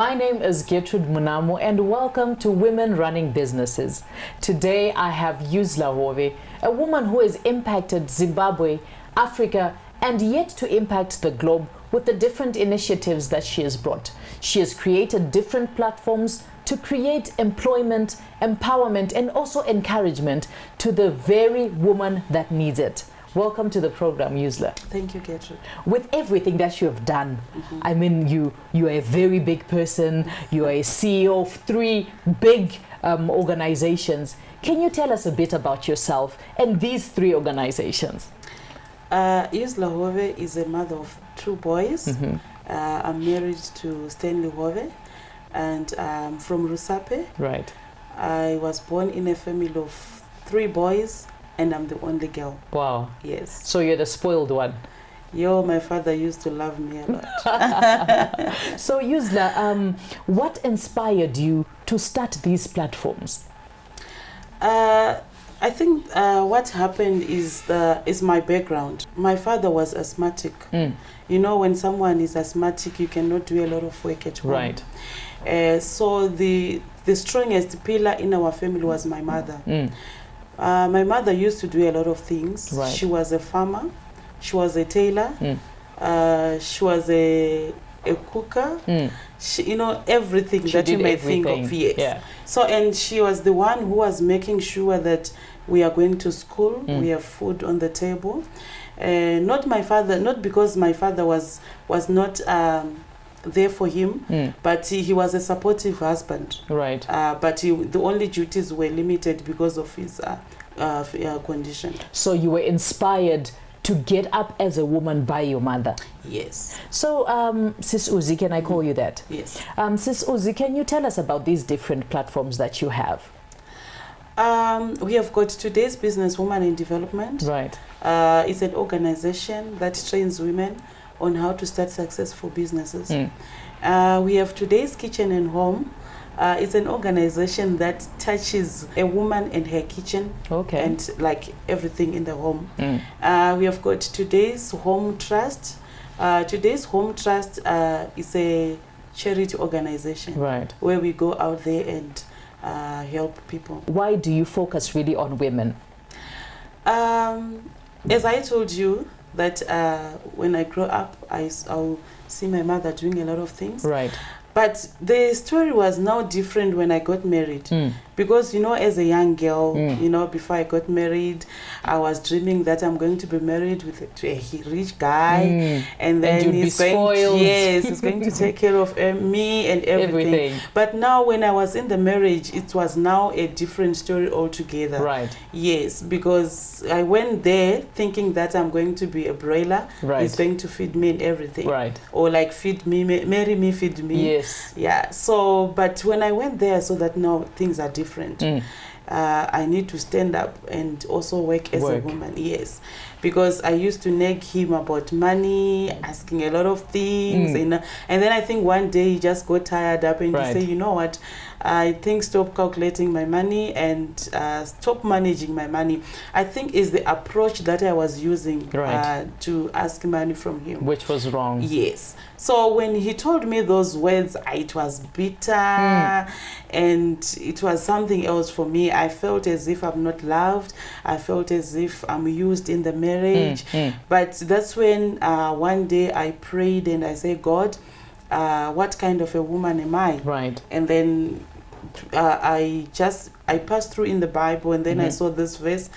My name is Gertrude Munamo and welcome to Women Running Businesses. Today I have Yuzla Hove, a woman who has impacted Zimbabwe, Africa, and yet to impact the globe with the different initiatives that she has brought. She has created different platforms to create employment, empowerment, and also encouragement to the very woman that needs it. Welcome to the program, Yuzla. Thank you, Gertrude. With everything that you have done, I mean, you are a very big person. You are a CEO of 3 big organizations. Can you tell us a bit about yourself and these 3 organizations? Yuzla Hove is a mother of 2 boys. I'm married to Stanley Hove, and I'm from Rusape. Right. I was born in a family of 3 boys, and I'm the only girl. Wow. Yes. So you're the spoiled one. Yo, my father used to love me a lot. So Yuzla, what inspired you to start these platforms? I think what happened is my background. My father was asthmatic. You know, when someone is asthmatic, you cannot do a lot of work at home. Right. So the strongest pillar in our family was my mother. My mother used to do a lot of things. Right. She was a farmer. She was a tailor. She was a cooker. She, you know, everything She that you did may everything. think of. Yes. Yeah. So, and she was the one who was making sure that we are going to school, we have food on the table. Not my father, not because my father was not there for him, but he was a supportive husband. Right. But the only duties were limited because of his condition. So you were inspired to get up as a woman by your mother. Yes. So, Sis Uzi, can I call you that? Yes. Sis Uzi, can you tell us about these different platforms that you have? We have got Today's Business Woman in Development. Right. It's an organization that trains women on how to start successful businesses. We have Today's Kitchen and Home. It's an organization that touches a woman and her kitchen, and like everything in the home. We have got Today's Home Trust. Today's Home Trust is a charity organization, right, where we go out there and help people. Why do you focus really on women? As I told you, that when I grow up, I'll see my mother doing a lot of things. Right. But the story was now different when I got married. Because, you know, as a young girl, you know, before I got married, I was dreaming that I'm going to be married to a rich guy. And then he's going to take care of me and everything. But now when I was in the marriage, it was now a different story altogether. Right. Yes, because I went there thinking that I'm going to be a broiler. Right. He's going to feed me and everything. Right. Or like feed me, marry me, feed me. Yes. Yeah. So, but when I went there, I saw that now things are different. I need to stand up and also work as a woman. Yes, because I used to nag him about money, asking a lot of things, and then I think one day he just got tired up and he said, you know what, I think stop calculating my money and stop managing my money. I think is the approach that I was using to ask money from him, which was wrong. Yes. So when he told me those words, it was bitter, and it was something else for me. I felt as if I'm not loved. I felt as if I'm used in the marriage. But that's when one day I prayed and I said, God, what kind of a woman am I? Right. And then I passed through in the Bible, and then I saw this verse,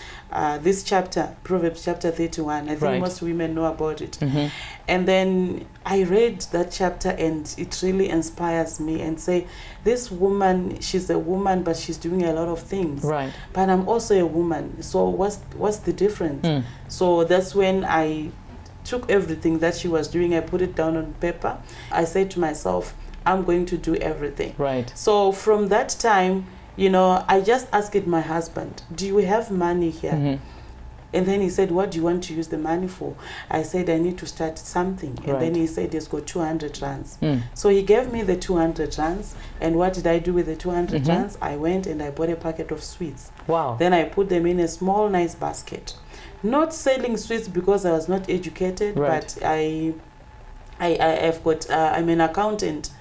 this chapter, Proverbs chapter 31. I think most women know about it. And then I read that chapter, and it really inspires me and say, this woman, she's a woman, but she's doing a lot of things. Right. But I'm also a woman. So what's the difference? So that's when I took everything that she was doing, I put it down on paper. I said to myself, I'm going to do everything. Right. So from that time, you know, I just asked my husband, do you have money here? And then he said, what do you want to use the money for? I said, I need to start something. And then he said, he's got 200 rands. So he gave me the 200 rands. And what did I do with the 200 rands? I went and I bought a packet of sweets. Wow. Then I put them in a small, nice basket. Not selling sweets because I was not educated, but I I've got, I'm an accountant,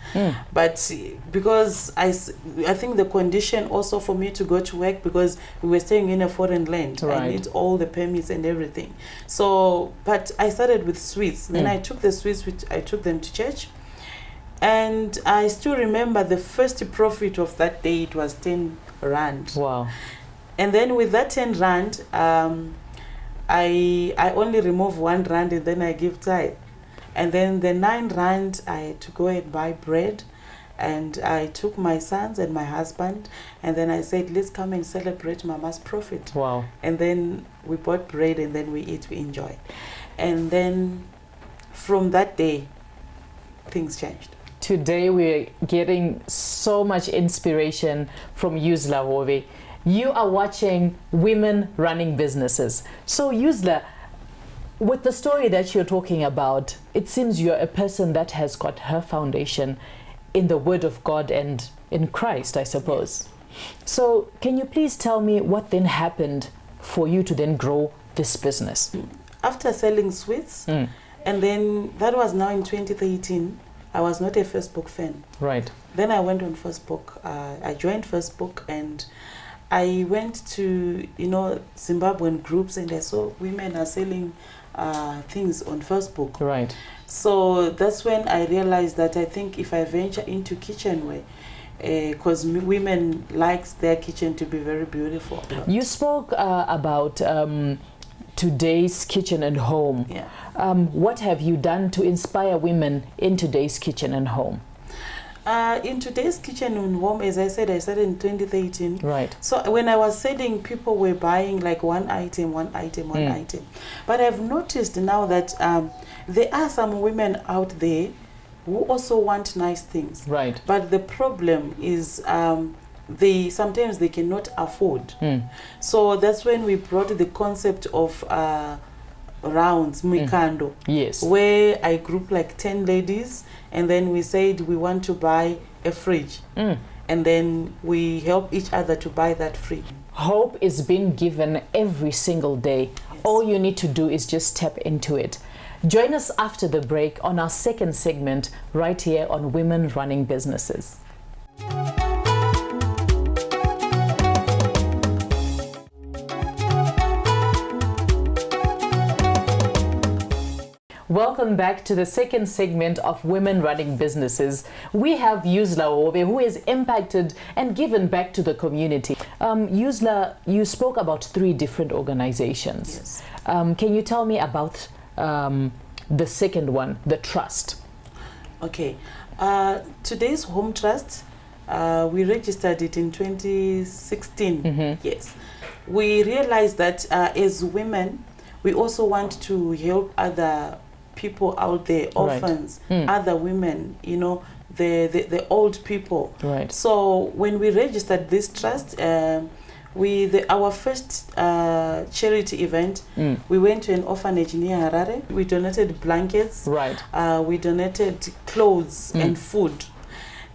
but because I think the condition also for me to go to work, because we were staying in a foreign land, I need all the permits and everything. So, but I started with sweets. Then I took the sweets, which I took them to church. And I still remember the first profit of that day, it was 10 Rand. Wow. And then with that 10 Rand, I only remove 1 Rand and then I give tithe. And then the 9 Rand, I had to go and buy bread. And I took my sons and my husband, and then I said, let's come and celebrate Mama's profit. Wow. And then we bought bread, and then we eat, we enjoy. And then from that day, things changed. Today, we're getting so much inspiration from Yuzla Hove. You are watching Women Running Businesses. So Yuzla, with the story that you're talking about, it seems you're a person that has got her foundation in the Word of God and in Christ, I suppose. So can you please tell me what then happened for you to then grow this business? After selling sweets, and then that was now in 2013, I was not a Facebook fan. Right. Then I went on Facebook. I joined Facebook, and I went to, Zimbabwean groups, and I saw women are selling things on Facebook. Right. So that's when I realized that I think if I venture into kitchenware, because women likes their kitchen to be very beautiful. You spoke about today's kitchen and home. Yeah. What have you done to inspire women in today's kitchen and home? In today's kitchen and home, as I said, I started in 2013. Right. So when I was selling, people were buying like one item. But I've noticed now that there are some women out there who also want nice things. Right. But the problem is sometimes they cannot afford. So that's when we brought the concept of rounds, Mikando. Yes. Where I group like 10 ladies, and then we said we want to buy a fridge. And then we help each other to buy that fridge. Hope is being given every single day. Yes. All you need to do is just step into it. Join us after the break on our second segment right here on Women Running Businesses. Welcome back to the second segment of Women Running Businesses. We have Yuzla Hove, who has impacted and given back to the community. Yuzla, you spoke about 3 different organizations. Yes. Can you tell me about the second one, the Trust? Okay. Today's Home Trust, we registered it in 2016. Yes. We realized that as women, we also want to help other people out there, orphans, other women, the old people. Right. So when we registered this trust, our first charity event, we went to an orphanage near Harare. We donated blankets. Right. We donated clothes and food.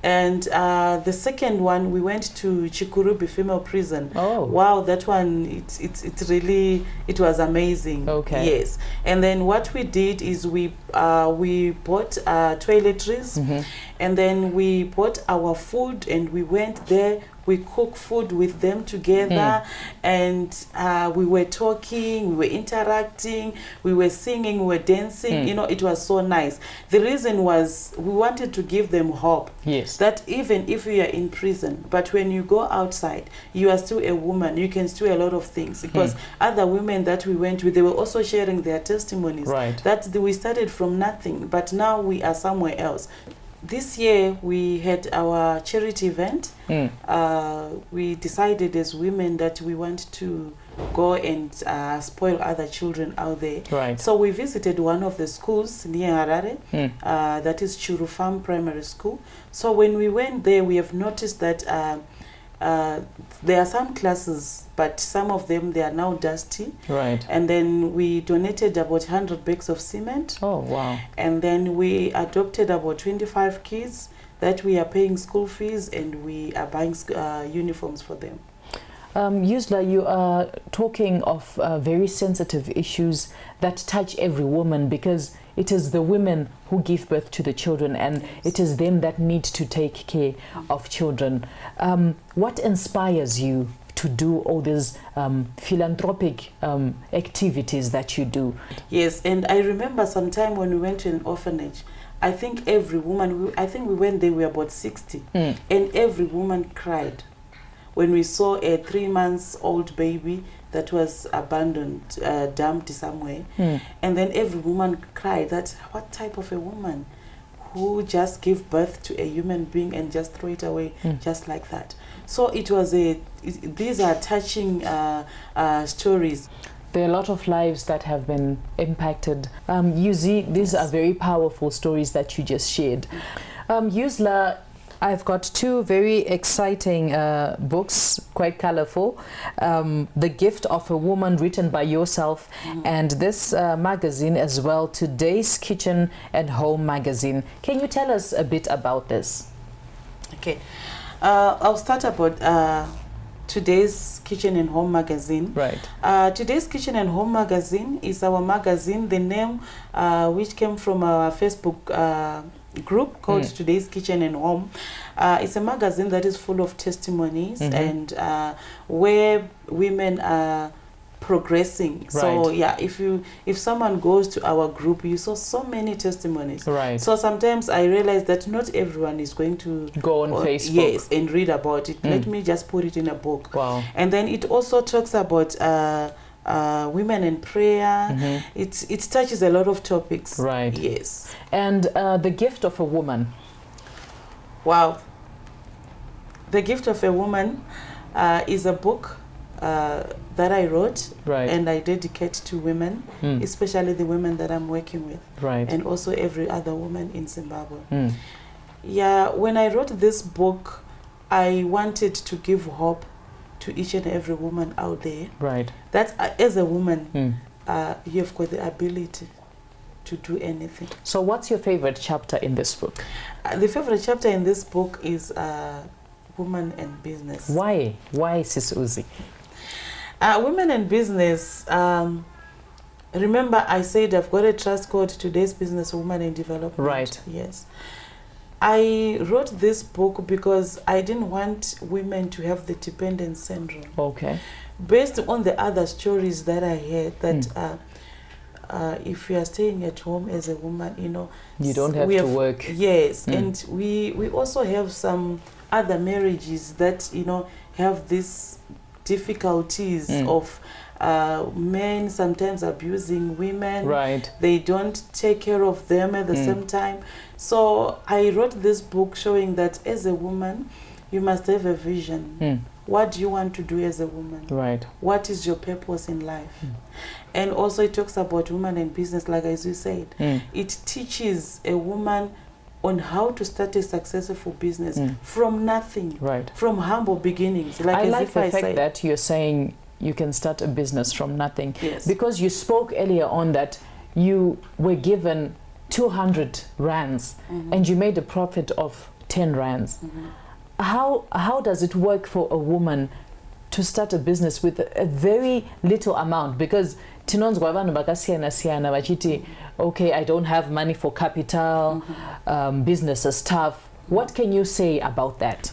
And the second one, we went to Chikurubi Female Prison. Oh. Wow, that one, it was amazing. Okay. Yes. And then what we did is we bought toiletries, and then we bought our food, and we went there. We cooked food with them together, and we were talking, we were interacting, we were singing, we were dancing. It was so nice. The reason was we wanted to give them hope. Yes. That even if you are in prison, but when you go outside, you are still a woman. You can do a lot of things. Because other women that we went with, they were also sharing their testimonies. Right. That we started from nothing, but now we are somewhere else. This year we had our charity event. We decided as women that we want to go and spoil other children out there. Right. So we visited one of the schools near Harare, that is Churufam Primary School. So when we went there, we have noticed that there are some classes, but some of them, they are now dusty. Right. And then we donated about 100 bags of cement. Oh, wow. And then we adopted about 25 kids that we are paying school fees, and we are buying uniforms for them. Yusla, you are talking of very sensitive issues that touch every woman, because it is the women who give birth to the children, and it is them that need to take care of children. What inspires you to do all these philanthropic activities that you do? Yes, and I remember sometime when we went to an orphanage, I think every woman, I think we went there, we were about 60, and every woman cried when we saw a 3-month-old baby that was abandoned, dumped somewhere. And then every woman cried that, what type of a woman who just gave birth to a human being and just throw it away just like that? So it was these are touching stories. There are a lot of lives that have been impacted. Yuzi, these are very powerful stories that you just shared. Yusla, I've got 2 very exciting books, quite colorful. The Gift of a Woman, written by yourself, and this magazine as well, Today's Kitchen and Home magazine. Can you tell us a bit about this? Okay, I'll start about Today's Kitchen and Home magazine. Right. Today's Kitchen and Home magazine is our magazine, the name which came from our Facebook group called Today's Kitchen and Home. It's a magazine that is full of testimonies and where women are progressing. Right. So yeah, if someone goes to our group, you saw so many testimonies. Right. So sometimes I realize that not everyone is going to go on Facebook. Yes, and read about it. Let me just put it in a book. Wow. And then it also talks about women in prayer. It touches a lot of topics. Right. Yes. And The Gift of a Woman. Wow. The Gift of a Woman is a book that I wrote, right, and I dedicate to women, especially the women that I'm working with, right, and also every other woman in Zimbabwe. Yeah, when I wrote this book, I wanted to give hope to each and every woman out there. Right. That as a woman, you've got the ability to do anything. So what's your favorite chapter in this book? The favorite chapter in this book is Women and Business. Why? Why, Sis Uzi? Women and Business, remember I said I've got a trust called Today's Business Woman in Development. Right. Yes. I wrote this book because I didn't want women to have the dependent syndrome. Okay. Based on the other stories that I heard, that if you are staying at home as a woman, you know, you don't have to work. Yes, and we also have some other marriages that, you know, have these difficulties of men sometimes abusing women. Right. They don't take care of them at the same time. So I wrote this book showing that as a woman, you must have a vision. What do you want to do as a woman? Right. What is your purpose in life? And also it talks about women and business, like as you said. It teaches a woman on how to start a successful business from nothing, right, from humble beginnings. Like I like the fact that you're saying you can start a business from nothing. Yes. Because you spoke earlier on that you were given 200 rands and you made a profit of 10 rands. How does it work for a woman to start a business with a very little amount? Because tinonzwa vanhu vakasiyana siyana vachiti, okay, I don't have money for capital, business is tough. What can you say about that?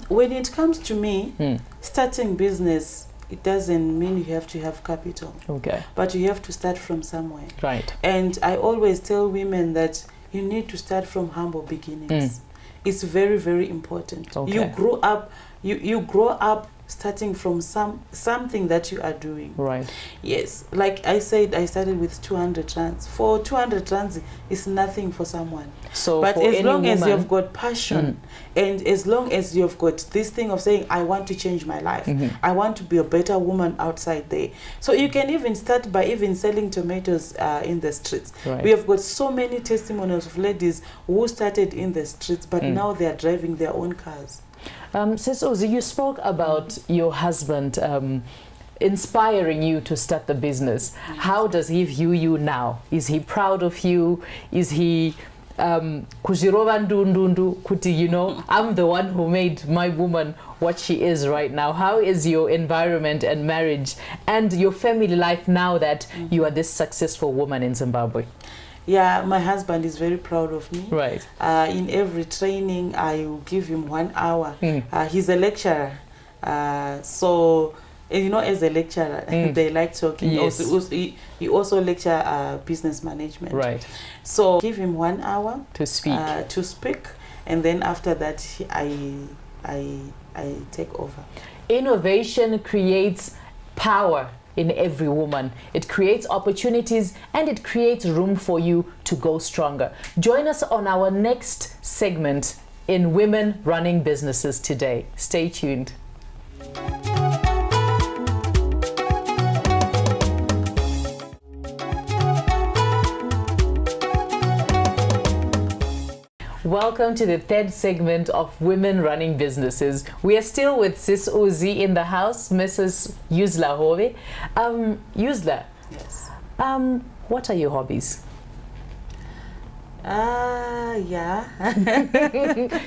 When it comes to me, starting business, it doesn't mean you have to have capital. Okay. But you have to start from somewhere. Right. And I always tell women that you need to start from humble beginnings. It's very, very important. Okay. You grow up, you grow up starting from something that you are doing. Right. Yes. Like I said, I started with 200 rands. For 200 rands, it's nothing for someone. So but as long as you've got passion and as long as you've got this thing of saying, I want to change my life, I want to be a better woman outside there. So you can even start by even selling tomatoes in the streets. Right. We have got so many testimonials of ladies who started in the streets, but now they are driving their own cars. Sis Uzi, you spoke about your husband inspiring you to start the business. How does he view you now? Is he proud of you? Is he kuzhirova ndundundu kuti, you know, I'm the one who made my woman what she is right now. How is your environment and marriage and your family life now that you are this successful woman in Zimbabwe? Yeah, my husband is very proud of me. Right. In every training, I will give him 1 hour. He's a lecturer. So, you know, as a lecturer, they like talking. Yes. He also lecture business management. Right. So, give him 1 hour To speak. And then after that, I take over. Innovation creates power in every woman. It creates opportunities and it creates room for you to go stronger. Join us on our next segment in Women Running Businesses today. Stay tuned. Welcome to the third segment of Women Running Businesses. We are still with Sis Uzi in the house, Mrs. Yuzla Hove. Yuzla, Yes. What are your hobbies? Yeah.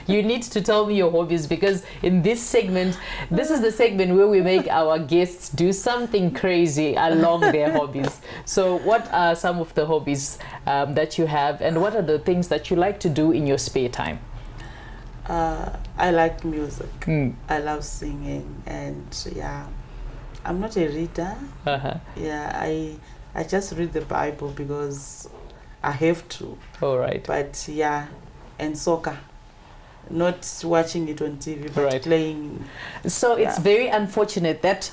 You need to tell me your hobbies, because in this segment, this is the segment where we make our guests do something crazy along their hobbies. So what are some of the hobbies that you have, and what are the things that you like to do in your spare time? I like music. I love singing, and yeah, I'm not a reader. Yeah, I just read the Bible because I have to. All right. But yeah, and soccer. Not watching it on TV, but playing. So it's very unfortunate that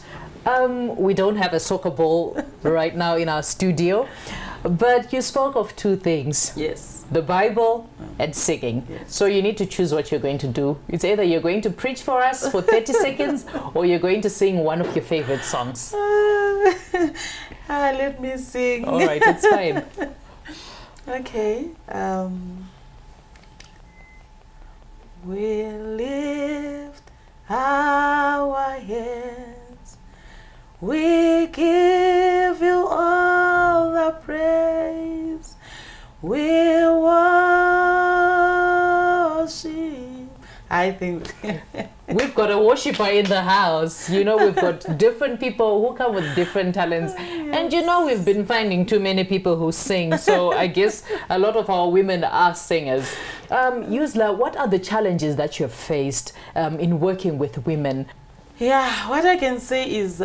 we don't have a soccer ball right now in our studio. But you spoke of two things. Yes. The Bible and singing. Yes. So you need to choose what you're going to do. It's either you're going to preach for us for 30 seconds or you're going to sing one of your favorite songs. Let me sing. All right, it's fine. Okay. We lift our hands. We give you all the praise. We worship. I think we've got a worshiper in the house. You know, we've got different people who come with different talents. Yes. And you know, we've been finding too many people who sing. So I guess a lot of our women are singers. Yuzla, what are the challenges that you've faced in working with women? Yeah, what I can say is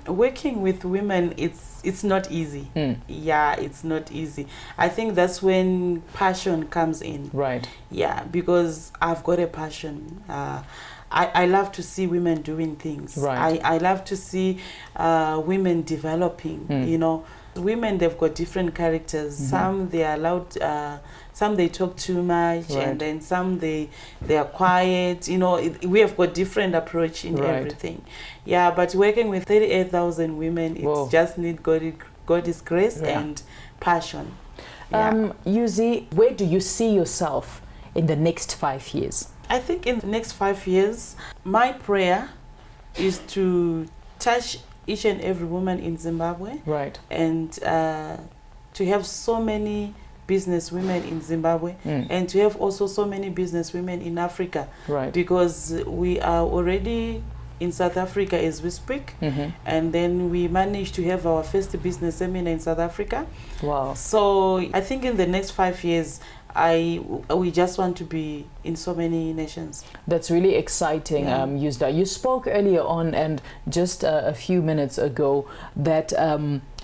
working with women, it's not easy. Yeah, it's not easy. I think that's when passion comes in. Right. Yeah, because I've got a passion. I love to see women doing things. Right. I love to see women developing. You know, women, they've got different characters. Some they are loud. Some they talk too much, and then some they are quiet. You know, we have got different approach in everything. Yeah, but working with 38,000 women, it just need God's grace and passion. Yeah. Yuzi, where do you see yourself in the next 5 years? I think in the next 5 years, my prayer is to touch each and every woman in Zimbabwe. Right. And to have so many business women in Zimbabwe and to have also so many business women in Africa. Right. Because we are already in South Africa as we speak, and then we managed to have our first business seminar in South Africa. Wow. So I think in the next 5 years, we just want to be in so many nations. That's really exciting, Yuzla. You spoke earlier on and just a few minutes ago that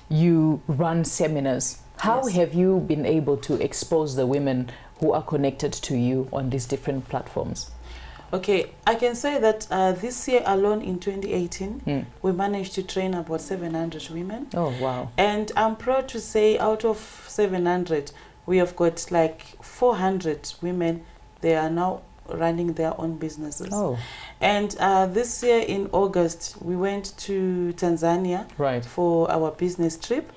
you run seminars. How have you been able to expose the women who are connected to you on these different platforms? Okay, I can say that this year alone in 2018, we managed to train about 700 women. Oh, wow. And I'm proud to say out of 700, we have got like 400 women. They are now running their own businesses. Oh. And this year in August, we went to Tanzania for our business trip.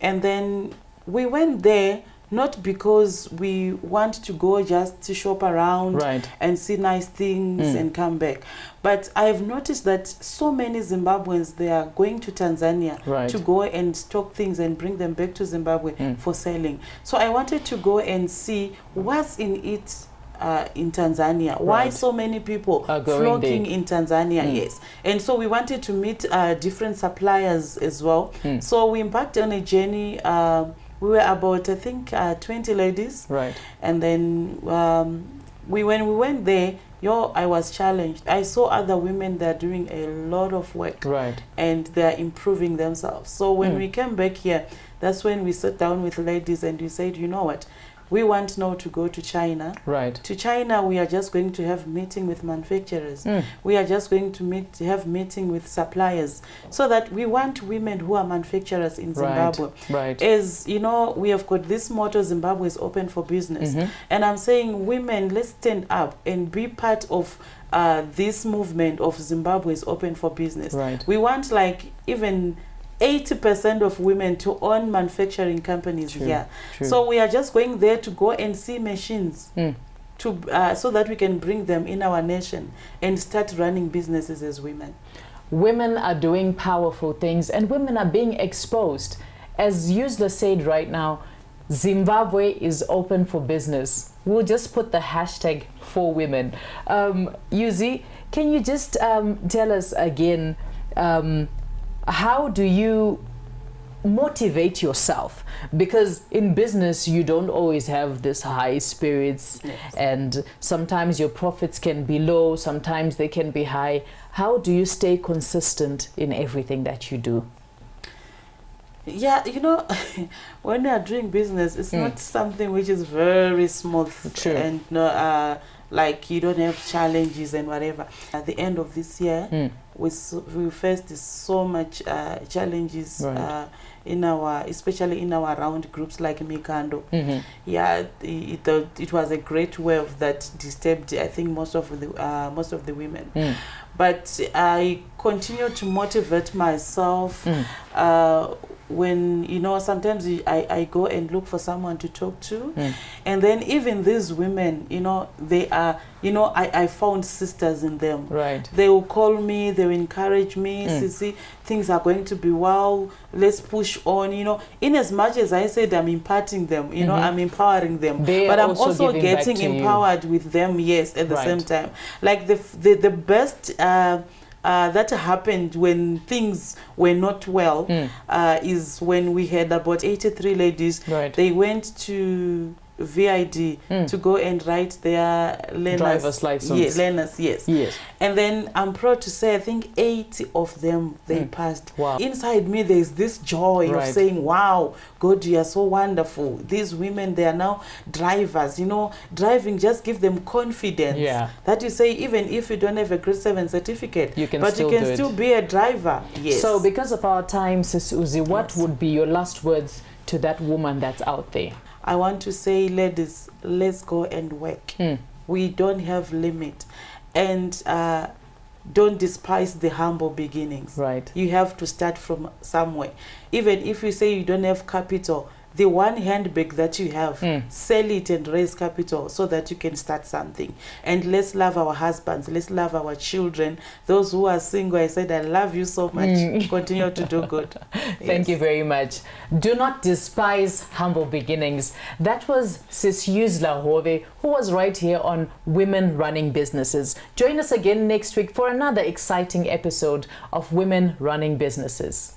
And then we went there not because we want to go just to shop around and see nice things and come back. But I've noticed that so many Zimbabweans, they are going to Tanzania to go and stock things and bring them back to Zimbabwe for selling. So I wanted to go and see what's in it in Tanzania. Why so many people are flocking in Tanzania? Yes. And so we wanted to meet different suppliers as well. So we embarked on a journey. We were about, I think, 20 ladies. And then when we went there, I was challenged. I saw other women that are doing a lot of work. And they're improving themselves. So when we came back here, that's when we sat down with ladies and we said, you know what? We want now to go to China. To China, we are just going to have meeting with manufacturers. We are just going to have meeting with suppliers, so that we want women who are manufacturers in Zimbabwe. As you know, we have got this motto, Zimbabwe is open for business. And I'm saying, women, let's stand up and be part of this movement of Zimbabwe is open for business. We want like even 80% of women to own manufacturing companies here. So we are just going there to go and see machines to so that we can bring them in our nation and start running businesses as women. Women are doing powerful things and women are being exposed. As Yuzla said right now, Zimbabwe is open for business. We'll just put the hashtag for women. Yuzi, can you just tell us again, how do you motivate yourself? Because in business, you don't always have this high spirits, and sometimes your profits can be low, sometimes they can be high. How do you stay consistent in everything that you do? Yeah, you know, when you are doing business, it's not something which is very smooth and like you don't have challenges and whatever. At the end of this year, we faced so much challenges especially in our round groups like Mikando. Yeah, it was a great wave that disturbed, I think, most of the women. But I continue to motivate myself. When, you know, sometimes I go and look for someone to talk to, and then even these women, you know, they are, you know, I found sisters in them. They will call me, they will encourage me, Sisi, things are going to be well, let's push on, you know. In as much as I said I'm imparting them, you know, I'm empowering them, but I'm also getting empowered with them, yes, at the same time. Like the best that happened when things were not well is when we had about 83 ladies. They went to VID to go and write their learners. Driver's license. Yeah, learners, yes. And then I'm proud to say, I think 80 of them, they passed. Inside me, there's this joy of saying, wow, God, you are so wonderful. These women, they are now drivers. You know, driving just give them confidence. That you say, even if you don't have a grade 7 certificate, you can still be a driver. Yes. So because of our time, Sis Uzi, what would be your last words to that woman that's out there? I want to say, ladies, let's go and work. We don't have limit. And don't despise the humble beginnings. You have to start from somewhere. Even if you say you don't have capital, the one handbag that you have, sell it and raise capital so that you can start something. And let's love our husbands, let's love our children. Those who are single, I said, I love you so much. Continue to do good. Thank you very much. Do not despise humble beginnings. That was Sis Yuzla Hove, who was right here on Women Running Businesses. Join us again next week for another exciting episode of Women Running Businesses.